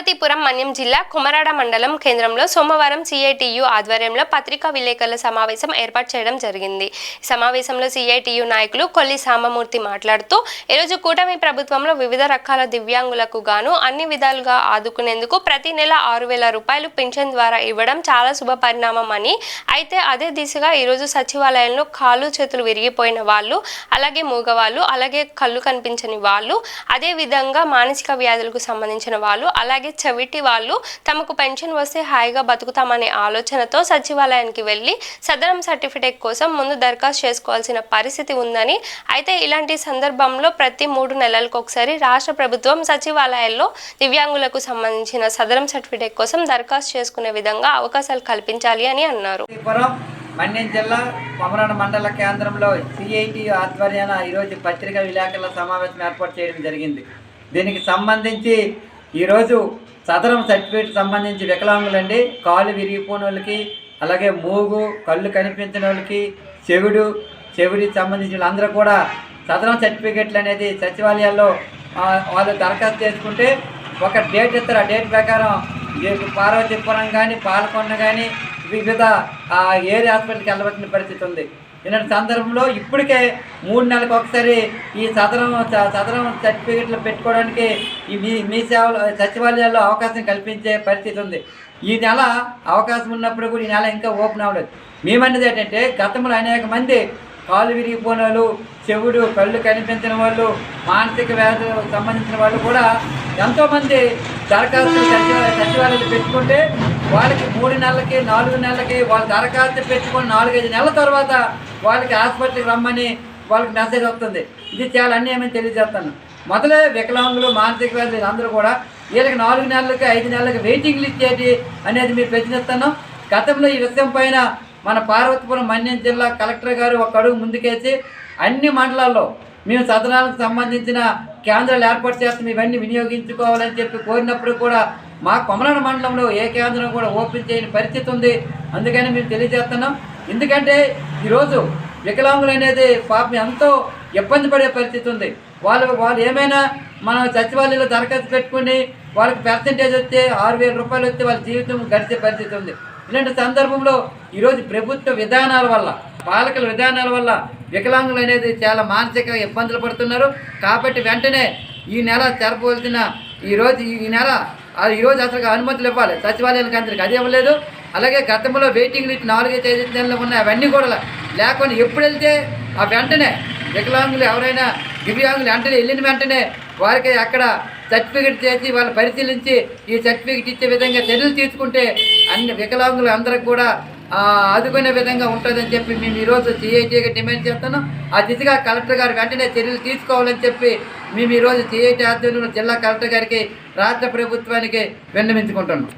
పార్వతీపురం మన్యం జిల్లా కుమరాడ మండలం కేంద్రంలో సోమవారం సిఐటియు ఆధ్వర్యంలో పత్రికా విలేకరుల సమావేశం ఏర్పాటు చేయడం జరిగింది. సమావేశంలో సిఐటియు నాయకులు కొల్లి సాంబమూర్తి మాట్లాడుతూ ఈరోజు కూటమి ప్రభుత్వంలో వివిధ రకాల దివ్యాంగులకు గాను అన్ని విధాలుగా ఆదుకునేందుకు ప్రతి నెల 6,000 రూపాయలు పింఛన్ ద్వారా ఇవ్వడం చాలా శుభ పరిణామం అని, అయితే అదే దిశగా ఈరోజు సచివాలయంలో కాళ్ళు చేతులు విరిగిపోయిన వాళ్ళు, అలాగే మూగవాళ్ళు, అలాగే కళ్ళు కనిపించని వాళ్ళు, అదే విధంగా మానసిక వ్యాధులకు సంబంధించిన వాళ్ళు, అలాగే చెవిటి వాళ్ళు తమకు పెన్షన్ వస్తే హాయిగా బతుకుతామనే ఆలోచనతో సచివాలయానికి వెళ్ళి సదరం సర్టిఫికేట్ కోసం ముందు దరఖాస్తు చేసుకోవాల్సిన పరిస్థితి ఉందని, అయితే ఇలాంటి సందర్భంలో ప్రతి 3 నెలలకు ఒకసారి రాష్ట్ర ప్రభుత్వం సచివాలయాల్లో దివ్యాంగులకు సంబంధించిన సదరం సర్టిఫికేట్ కోసం దరఖాస్తు చేసుకునే విధంగా అవకాశాలు కల్పించాలి అని అన్నారు. మన్యం జిల్లా కొమరాడ మండల కేంద్రంలో సిఐటి ఆధ్వర్యాన ఈరోజు పత్రికా విలేకరుల సమావేశం ఏర్పాటు చేయడం జరిగింది. దీనికి సంబంధించి ఈరోజు సదరం సర్టిఫికేట్ సంబంధించి వికలాంగులండి, కాళ్ళు విరిగిపోయిన వాళ్ళకి, అలాగే మూగు, కళ్ళు కనిపించిన వాళ్ళకి, చెవిడికి సంబంధించిన వాళ్ళందరూ కూడా సదరం సర్టిఫికేట్లు అనేది సచివాలయాల్లో వాళ్ళు దరఖాస్తు చేసుకుంటే ఒక డేట్ ఇస్తారు. ఆ డేట్ ప్రకారం పార్వతీపురం కానీ, పాలకొండ కానీ వివిధ ఏరియా హాస్పిటల్కి వెళ్ళవలసిన పరిస్థితి ఉంది. ఇలాంటి సందర్భంలో ఇప్పటికే 3 నెలలకు ఒకసారి ఈ సదరం సర్టిఫికెట్లు పెట్టుకోవడానికి మీ సేవలు సచివాలయాల్లో అవకాశం కల్పించే పరిస్థితి ఉంది. ఈ నెల అవకాశం ఉన్నప్పుడు కూడా ఈ నెల ఇంకా ఓపెన్ అవ్వలేదు. మేమన్నది ఏంటంటే, గతంలో అనేక మంది కాళ్ళు విరిగిపోయిన వాళ్ళు, కళ్ళు కనిపించిన వాళ్ళు, మానసిక వ్యాధులకు సంబంధించిన వాళ్ళు కూడా ఎంతోమంది దరఖాస్తులు సచివాలయాలు పెట్టుకుంటే వాళ్ళకి 3 నెలలకి 4 నెలలకి వాళ్ళు దరఖాస్తు పెట్టుకొని 4-5 నెలల తర్వాత వాళ్ళకి హాస్పిటల్కి రమ్మని వాళ్ళకి మెసేజ్ వస్తుంది. ఇది చాలా అన్యాయమని తెలియజేస్తాను. మొదలే వికలాంగులు, మానసిక వ్యాధులు అందరూ కూడా వీళ్ళకి 4 నెలలకి 5 నెలలకి వెయిటింగ్లు ఇచ్చేది అనేది మీరు ప్రశ్నిస్తున్నాం. గతంలో ఈ విషయం పైన మన పార్వతీపురం మన్యం జిల్లా కలెక్టర్ గారు ఒక అడుగు ముందుకేసి అన్ని మండలాల్లో మేము సదనాలకు సంబంధించిన కేంద్రాలు ఏర్పాటు చేస్తాం, ఇవన్నీ వినియోగించుకోవాలని చెప్పి కోరినప్పుడు కూడా మా కొమరాడ మండలంలో ఏ కేంద్రం కూడా ఓపెన్ చేయని పరిస్థితి ఉంది. అందుకని మేము తెలియజేస్తున్నాం. ఎందుకంటే ఈరోజు వికలాంగులు అనేది పాపం ఎంతో ఇబ్బంది పడే పరిస్థితి ఉంది. వాళ్ళు ఏమైనా మన సచివాలయంలో దరఖాస్తు పెట్టుకుని వాళ్ళకి పర్సెంటేజ్ వస్తే 6,000 రూపాయలు వస్తే వాళ్ళ జీవితం గడిచే పరిస్థితి ఉంది. ఇలాంటి సందర్భంలో ఈరోజు ప్రభుత్వ విధానాల వల్ల, పాలకుల విధానాల వల్ల వికలాంగులు అనేది చాలా మానసిక ఇబ్బందులు పడుతున్నారు. కాబట్టి వెంటనే ఈ నెల జరపవలసిన ఈరోజు అసలు అనుమతులు ఇవ్వాలి సచివాలయానికి, అందరికి అది ఇవ్వలేదు. అలాగే గతంలో వెయిటింగ్లు 4-5 నెలలు ఉన్నాయి, అవన్నీ కూడా లేకుండా ఎప్పుడు వెళ్తే ఆ వెంటనే వికలాంగులు ఎవరైనా దివ్యాంగులు వెంటనే వెళ్ళిన వెంటనే వారికి అక్కడ సర్టిఫికెట్ చేసి వాళ్ళు పరిశీలించి ఈ సర్టిఫికెట్ ఇచ్చే విధంగా చర్యలు తీసుకుంటే అన్ని వికలాంగులు అందరికి కూడా ఆదుకునే విధంగా ఉంటుందని చెప్పి మేము ఈరోజు సిఐటిగా డిమాండ్ చేస్తున్నాం. ఆ దిశగా కలెక్టర్ గారు వెంటనే చర్యలు తీసుకోవాలని చెప్పి మేము ఈరోజు సిఐటి ఆధ్వర్యంలో జిల్లా కలెక్టర్ గారికి, రాష్ట్ర ప్రభుత్వానికి విన్నవించుకుంటున్నాం.